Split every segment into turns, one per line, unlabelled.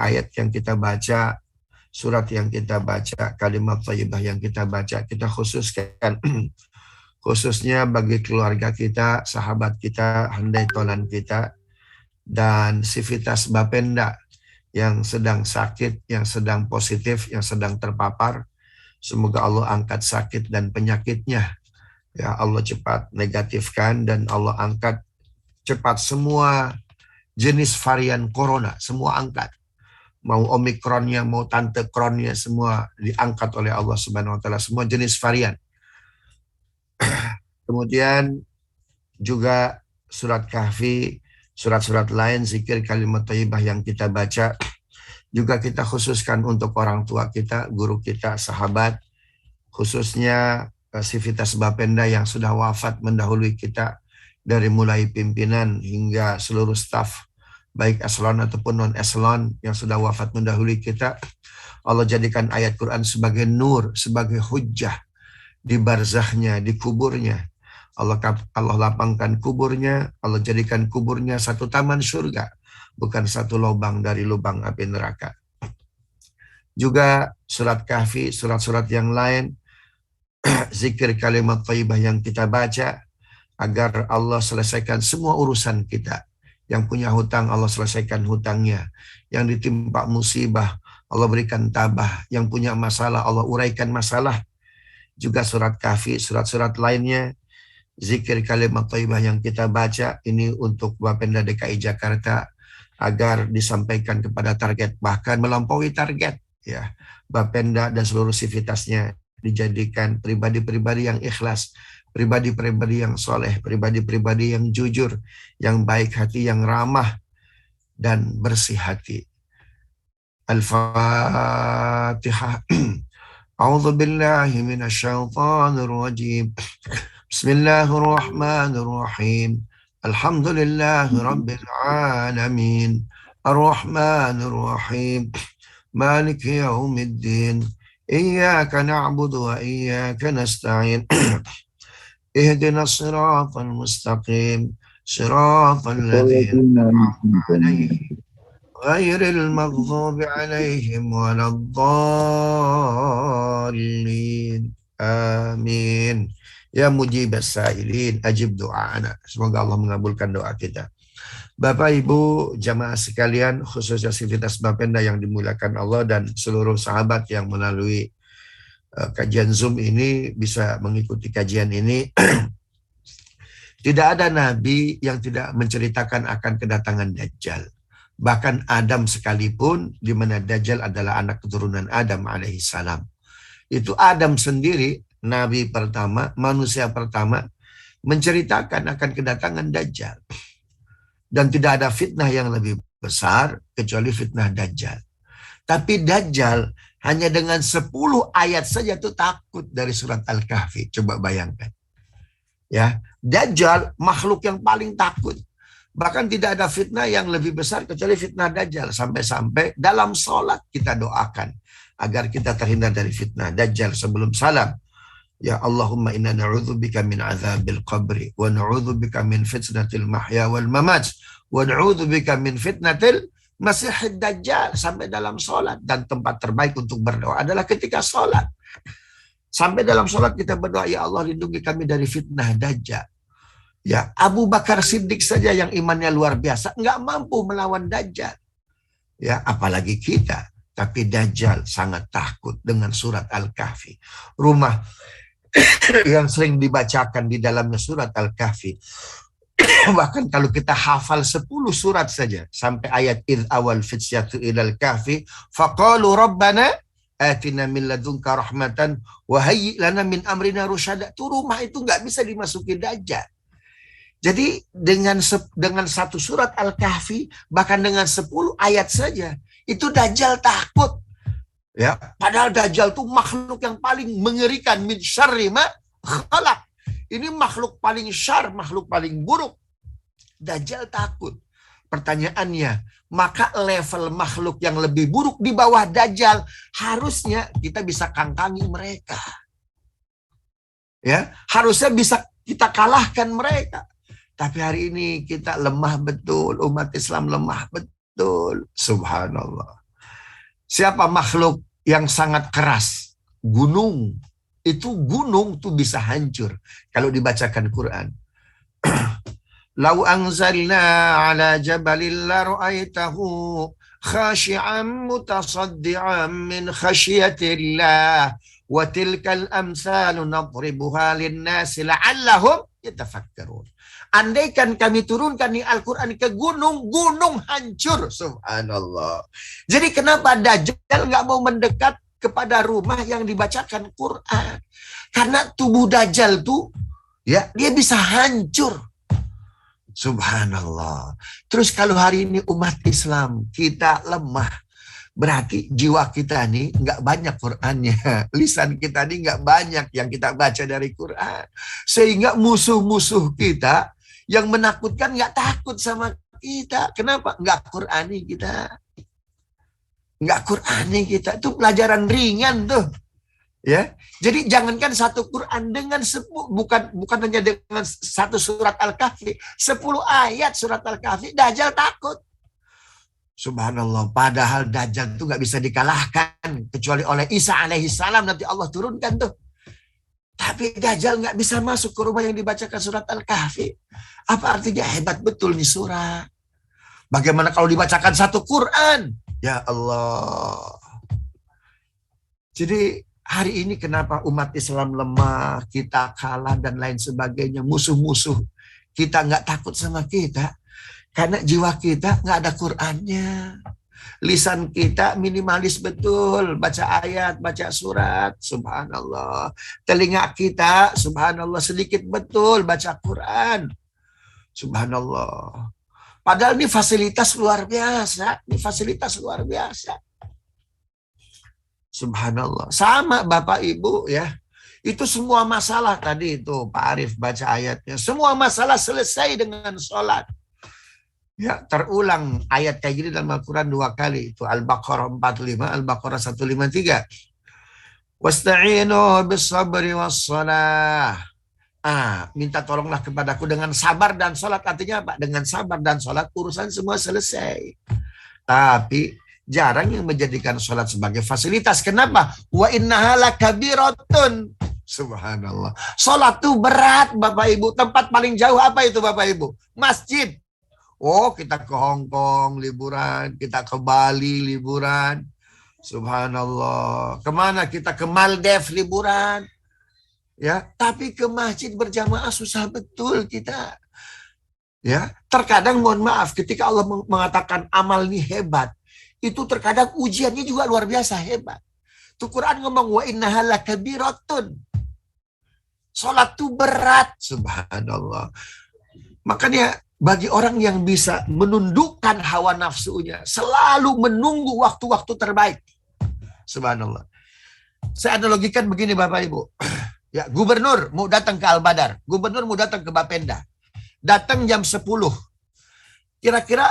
ayat yang kita baca, surat yang kita baca, kalimat thayyibah yang kita baca, kita khususkan khususnya bagi keluarga kita, sahabat kita, handai tolan kita, dan Sivitas Bapenda yang sedang sakit, yang sedang positif, yang sedang terpapar. Semoga Allah angkat sakit dan penyakitnya. Ya Allah cepat negatifkan dan Allah angkat cepat semua jenis varian corona, semua angkat. Mau omikronnya, mau tante kronnya, semua diangkat oleh Allah Subhanahu wa taala, semua jenis varian. Kemudian juga surat Kahfi, surat-surat lain, zikir kalimat thayyibah yang kita baca, juga kita khususkan untuk orang tua kita, guru kita, sahabat, khususnya Sivitas Bapenda yang sudah wafat mendahului kita, dari mulai pimpinan hingga seluruh staf, baik eselon ataupun non-eselon yang sudah wafat mendahului kita. Allah jadikan ayat Quran sebagai nur, sebagai hujjah di barzahnya, di kuburnya. Allah lapangkan kuburnya, Allah jadikan kuburnya satu taman surga, bukan satu lubang dari lubang api neraka. Juga surat Kahfi, surat-surat yang lain, zikir kalimat thayyibah yang kita baca, agar Allah selesaikan semua urusan kita. Yang punya hutang, Allah selesaikan hutangnya. Yang ditimpa musibah, Allah berikan tabah. Yang punya masalah, Allah uraikan masalah. Juga surat Kahfi, surat-surat lainnya, zikir kalimat thayyibah yang kita baca, ini untuk Bapenda DKI Jakarta, agar disampaikan kepada target, bahkan melampaui target. Ya, Bapenda dan seluruh sivitasnya dijadikan pribadi-pribadi yang ikhlas, pribadi-pribadi yang soleh, pribadi-pribadi yang jujur, yang baik hati, yang ramah, dan bersih hati. Al-Fatihah. A'udzu billahi minasyaitonir rajim. Bismillahirrahmanirrahim. Alhamdulillahi rabbil alamin. Ar-Rahmanir Rahim. Maliki yaumiddin. Iyyaka na'budu wa iyyaka nasta'in. Ihdinas siratal mustaqim. Siratal ladzina an'amta 'alaihim ghairil maghdubi 'alaihim waladdallin. Amin. Ya mujibas sa'ilin, ajib doa'ana. Semoga Allah mengabulkan doa kita. Bapak Ibu jamaah sekalian, khususnya Sivitas Bapenda yang dimuliakan Allah dan seluruh sahabat yang melalui kajian Zoom ini bisa mengikuti kajian ini. Tidak ada nabi yang tidak menceritakan akan kedatangan Dajjal. Bahkan Adam sekalipun, di mana Dajjal adalah anak keturunan Adam alaihissalam. Itu Adam sendiri, nabi pertama, manusia pertama, menceritakan akan kedatangan Dajjal. Dan tidak ada fitnah yang lebih besar kecuali fitnah Dajjal. Tapi Dajjal hanya dengan 10 ayat saja tuh takut dari surat Al-Kahfi. Coba bayangkan. Ya, Dajjal makhluk yang paling takut. Bahkan tidak ada fitnah yang lebih besar kecuali fitnah Dajjal. Sampai-sampai dalam sholat kita doakan agar kita terhindar dari fitnah Dajjal sebelum salam. Ya Allahumma inna na'udzubika min azabil qabri wa na'udzubika min fitnatil mahya wal mamat wa na'udzubika min fitnatil masihid dajjal, sampai dalam sholat. Dan tempat terbaik untuk berdoa adalah ketika sholat. Sampai dalam sholat kita berdoa, ya Allah lindungi kami dari fitnah Dajjal. Ya, Abu Bakar Siddiq saja yang imannya luar biasa nggak mampu melawan Dajjal. Ya, apalagi kita. Tapi Dajjal sangat takut dengan surat Al-Kahfi. Rumah yang sering dibacakan di dalamnya surat Al-Kahfi. Bahkan kalau kita hafal 10 surat saja sampai ayat id awal fitsyatu ilal kahfi faqalu rabbana atina min ladunka rahmatan wa hayyi lana min amrina rusyada. Itu rumah itu nggak bisa dimasuki Dajjal. Jadi dengan satu surat Al-Kahfi, bahkan dengan 10 ayat saja, itu Dajjal takut. Ya, padahal Dajjal itu makhluk yang paling mengerikan, min syarri ma khalaq. Ini makhluk paling syar, makhluk paling buruk. Dajjal takut. Pertanyaannya, maka level makhluk yang lebih buruk di bawah Dajjal, harusnya kita bisa kangkangi mereka. Ya, harusnya bisa kita kalahkan mereka. Tapi hari ini kita lemah betul, umat Islam lemah betul. Subhanallah. Siapa makhluk yang sangat keras? Gunung. Itu gunung tuh bisa hancur kalau dibacakan Quran. Lau anzalna ala jabalin la ra'aitahu khashi'an mutasaddi'an min khasyiatillah wa tilkal amsalu nadribuha lin-nasi la'allahum yatafakkarun. Andaikan kami turunkan di Al-Quran ke gunung, gunung hancur. Subhanallah. Jadi kenapa Dajjal nggak mau mendekat kepada rumah yang dibacakan Quran? Karena tubuh Dajjal tuh, ya, dia bisa hancur. Subhanallah. Terus kalau hari ini umat Islam kita lemah, berarti jiwa kita nih nggak banyak Qurannya. Lisan kita nih nggak banyak yang kita baca dari Quran. Sehingga musuh-musuh kita yang menakutkan nggak takut sama kita. Kenapa? Nggak Qurani kita. Nggak Qurani kita. Itu pelajaran ringan tuh. Ya, jadi jangankan satu Quran dengan bukan hanya dengan satu surat Al-Kahfi, 10 ayat surat Al-Kahfi, Dajjal takut. Subhanallah, padahal Dajjal itu nggak bisa dikalahkan kecuali oleh Isa alaihissalam, nanti Allah turunkan tuh. Tapi Dajjal nggak bisa masuk ke rumah yang dibacakan surat Al-Kahfi. Apa artinya? Hebat betul nih surat. Bagaimana kalau dibacakan satu Quran? Ya Allah. Jadi hari ini kenapa umat Islam lemah, kita kalah dan lain sebagainya, musuh-musuh kita nggak takut sama kita, karena jiwa kita nggak ada Qur'annya. Lisan kita minimalis betul, baca ayat, baca surat, subhanallah. Telinga kita, subhanallah, sedikit betul baca Quran, subhanallah. Padahal ini fasilitas luar biasa, ini fasilitas luar biasa. Subhanallah. Sama Bapak Ibu ya. Itu semua masalah tadi itu Pak Arif baca ayatnya. Semua masalah selesai dengan sholat. Ya, terulang ayat kayak gini dalam Al-Quran 2 kali. Itu Al-Baqarah 45, Al-Baqarah 153. Wasta'inu bis-sabri was-salah. Minta tolonglah kepadaku dengan sabar dan sholat. Artinya apa? Dengan sabar dan sholat urusan semua selesai. Tapi jarang yang menjadikan sholat sebagai fasilitas. Kenapa? Wa innaha lakabiratun. Subhanallah. Sholat itu berat Bapak Ibu. Tempat paling jauh apa itu Bapak Ibu? Masjid. Oh, kita ke Hong Kong liburan, kita ke Bali liburan. Subhanallah. Kemana? Kita ke Maldives liburan. Ya, tapi ke masjid berjamaah susah betul kita. Ya, terkadang mohon maaf ketika Allah mengatakan amal ini hebat, itu terkadang ujiannya juga luar biasa hebat. Tuh Quran ngomong wa innaha lakabiratun. Salat itu berat, subhanallah. Makanya bagi orang yang bisa menundukkan hawa nafsunya, selalu menunggu waktu-waktu terbaik. Subhanallah. Saya analogikan begini Bapak Ibu. Ya, gubernur mau datang ke Al-Badar, gubernur mau datang ke Bapenda. Datang jam 10. Kira-kira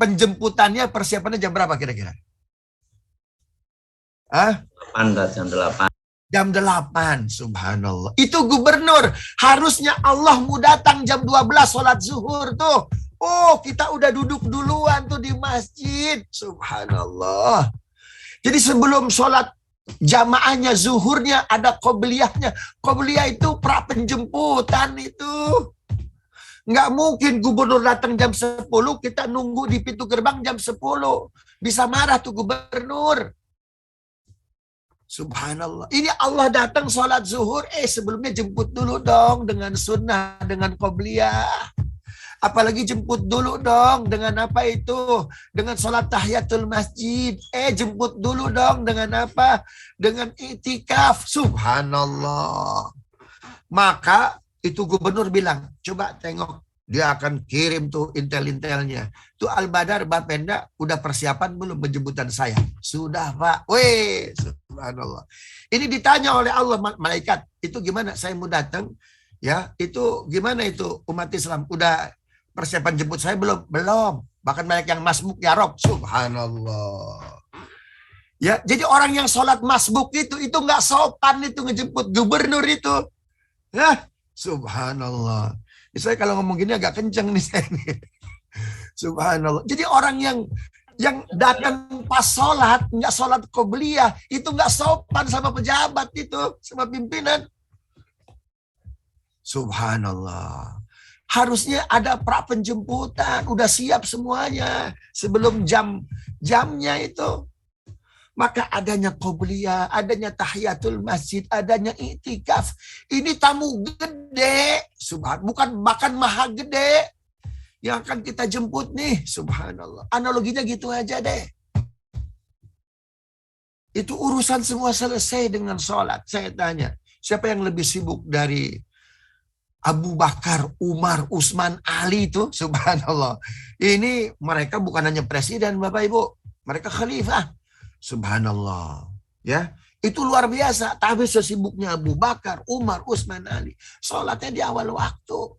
penjemputannya persiapannya jam berapa kira-kira?
Jam 8.
Jam 8, subhanallah. Itu gubernur. Harusnya Allah mau datang jam 12 sholat zuhur tuh. Oh, kita udah duduk duluan tuh di masjid. Subhanallah. Jadi sebelum sholat jamaahnya, zuhurnya, ada qobliyahnya. Qobliyah itu pra penjemputan itu. Nggak mungkin gubernur datang jam 10, kita nunggu di pintu gerbang jam 10. Bisa marah tuh gubernur. Subhanallah. Ini Allah datang sholat zuhur, sebelumnya jemput dulu dong dengan sunnah, dengan qobliyah. Apalagi jemput dulu dong dengan apa itu? Dengan sholat tahiyatul masjid. Jemput dulu dong dengan apa? Dengan itikaf. Subhanallah. Maka itu gubernur bilang, coba tengok. Dia akan kirim tuh intel-intelnya. Tuh Al-Badar, Bapenda, udah persiapan belum penjemputan saya? Sudah Pak. Weh, subhanallah. Ini ditanya oleh Allah, malaikat. Itu gimana? Saya mau datang. Ya, itu gimana itu umat Islam? Udah persiapan jemput saya belum? Belum. Bahkan banyak yang masbuk ya Rob. Subhanallah. Ya, jadi orang yang sholat masbuk itu nggak sopan itu ngejemput gubernur itu. Ya, subhanallah. Saya kalau ngomong gini agak kenceng nih saya nih. Subhanallah. Jadi orang yang Yang datang pas sholat, nggak sholat qobliyah, itu nggak sopan sama pejabat itu, sama pimpinan. Subhanallah. Harusnya ada pra-penjemputan, udah siap semuanya sebelum jamnya itu. Maka adanya qobliyah, adanya tahiyatul masjid, adanya i'tikaf. Ini tamu gede, bukan makan maha gede yang akan kita jemput nih, subhanallah. Analoginya gitu aja deh. Itu urusan semua selesai dengan sholat. Saya tanya, siapa yang lebih sibuk dari Abu Bakar, Umar, Utsman, Ali itu? Subhanallah. Ini mereka bukan hanya presiden, Bapak Ibu. Mereka khalifah. Subhanallah. Ya, itu luar biasa. Tapi sesibuknya Abu Bakar, Umar, Utsman, Ali, sholatnya di awal waktu.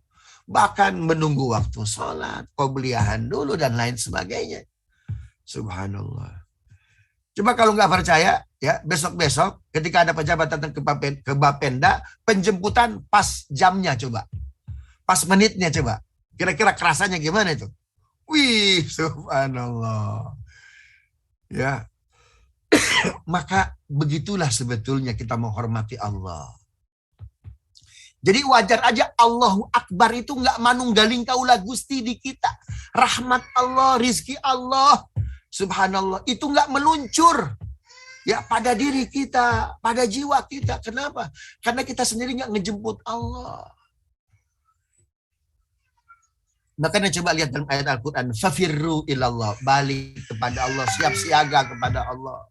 Bahkan menunggu waktu sholat, qobliyahan dulu dan lain sebagainya. Subhanallah. Coba kalau nggak percaya, ya besok-besok ketika ada pejabat datang ke Bapenda, penjemputan pas jamnya coba. Pas menitnya coba. Kira-kira kerasanya gimana itu? Wih, subhanallah. Ya. Maka begitulah sebetulnya kita menghormati Allah. Jadi wajar aja Allahu Akbar itu nggak manunggaling kaula Gusti di kita. Rahmat Allah, rizki Allah, subhanallah, itu nggak meluncur ya pada diri kita, pada jiwa kita. Kenapa? Karena kita sendiri nggak ngejemput Allah. Makanya coba lihat dalam ayat Al-Quran. Fafirru ilallah. Balik kepada Allah. Siap siaga kepada Allah.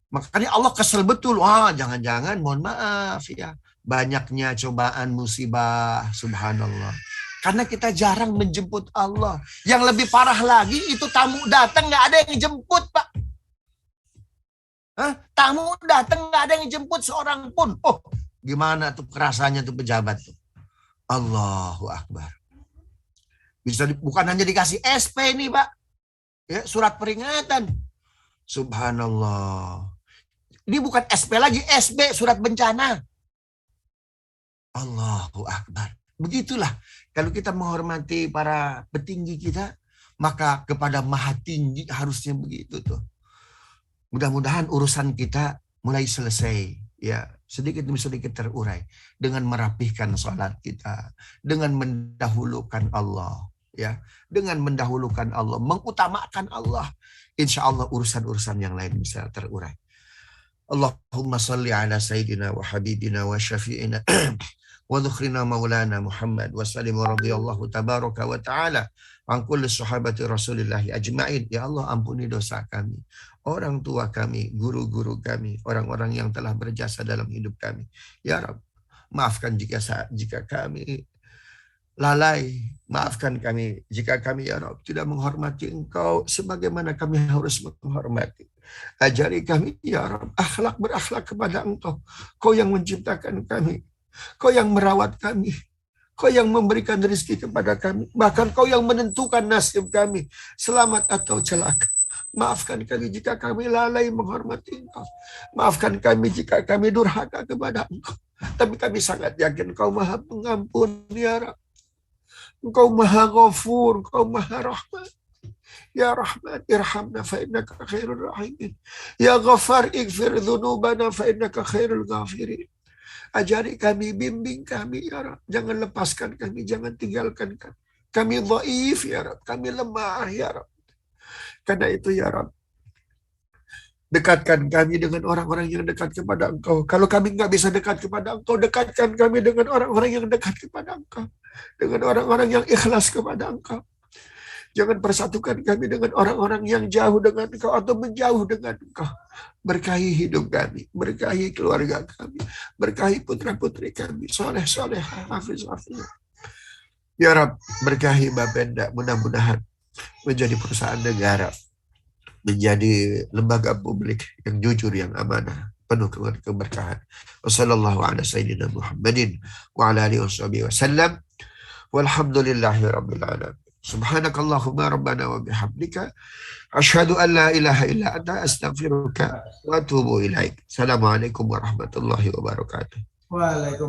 Makanya Allah kesel betul. Wah, jangan-jangan mohon maaf ya. Banyaknya cobaan musibah. Subhanallah. Karena kita jarang menjemput Allah. Yang lebih parah lagi itu tamu datang nggak ada yang jemput, Pak. Hah? Tamu datang nggak ada yang jemput seorang pun. Oh, gimana tuh kerasanya tuh pejabat tuh. Allahu Akbar. Bukan hanya dikasih SP nih, Pak. Ya, surat peringatan. Subhanallah. Ini bukan SP lagi, SB, surat bencana. Allahu Akbar. Begitulah. Kalau kita menghormati para petinggi kita, maka kepada maha tinggi harusnya begitu tuh. Mudah-mudahan urusan kita mulai selesai. Ya, sedikit demi sedikit terurai. Dengan merapihkan sholat kita. Dengan mendahulukan Allah. Ya, dengan mendahulukan Allah, mengutamakan Allah, insya Allah urusan-urusan yang lain bisa terurai. Allahumma salli ala sayyidina wa habibina wa syafi'ina wa dhukhrina maulana Muhammad wa sallim wa radiyallahu tabaraka wa ta'ala an kulli sahabati rasulillahi ajma'in. Ya Allah, ampuni dosa kami, orang tua kami, guru-guru kami, orang-orang yang telah berjasa dalam hidup kami. Ya Rabb, maafkan jika kami lalai, maafkan kami jika kami ya Rabb tidak menghormati Engkau sebagaimana kami harus menghormati. Ajari kami ya Rabb akhlak berakhlak kepada Engkau. Kau yang menciptakan kami, Kau yang merawat kami, Kau yang memberikan rezeki kepada kami, bahkan Kau yang menentukan nasib kami, selamat atau celaka. Maafkan kami jika kami lalai menghormati Engkau. Maafkan kami jika kami durhaka kepada Engkau. Tapi kami sangat yakin Kau Maha Pengampun ya Rabb. Engkau Maha Ghafur, Engkau Maha Rahman. Ya Rahman, irhamna fa innaka khairul rahimin. Ya Ghafar, ighfir dhunubana fa innaka khairul ghafirin. Ajari kami, bimbing kami ya Rabb. Jangan lepaskan kami, jangan tinggalkan kami. Kami dhaif ya Rabb, kami lemah ya Rabb. Karena itu ya Rabb, dekatkan kami dengan orang-orang yang dekat kepada Engkau. Kalau kami nggak bisa dekat kepada Engkau, dekatkan kami dengan orang-orang yang dekat kepada Engkau. Dengan orang-orang yang ikhlas kepada Engkau. Jangan persatukan kami dengan orang-orang yang jauh dengan Engkau atau menjauh dengan Engkau. Berkahi hidup kami, berkahi keluarga kami, berkahi putra-putri kami, soleh-soleh, hafiz-hafiz. Ya Rabb, berkahi Bapenda, mudah-mudahan menjadi perusahaan negara, menjadi lembaga publik yang jujur, yang amanah, penuh dengan keberkahan. Wassallallahu ala sayyidina Muhammadin wa ala alihi wasallam. Walhamdulillahi rabbil alamin. Subhanakallahumma rabbana wa bihamdika asyhadu an la ilaha illa anta astaghfiruka wa atubu ilaik. Assalamualaikum warahmatullahi wabarakatuh.
Waalaikumsalam.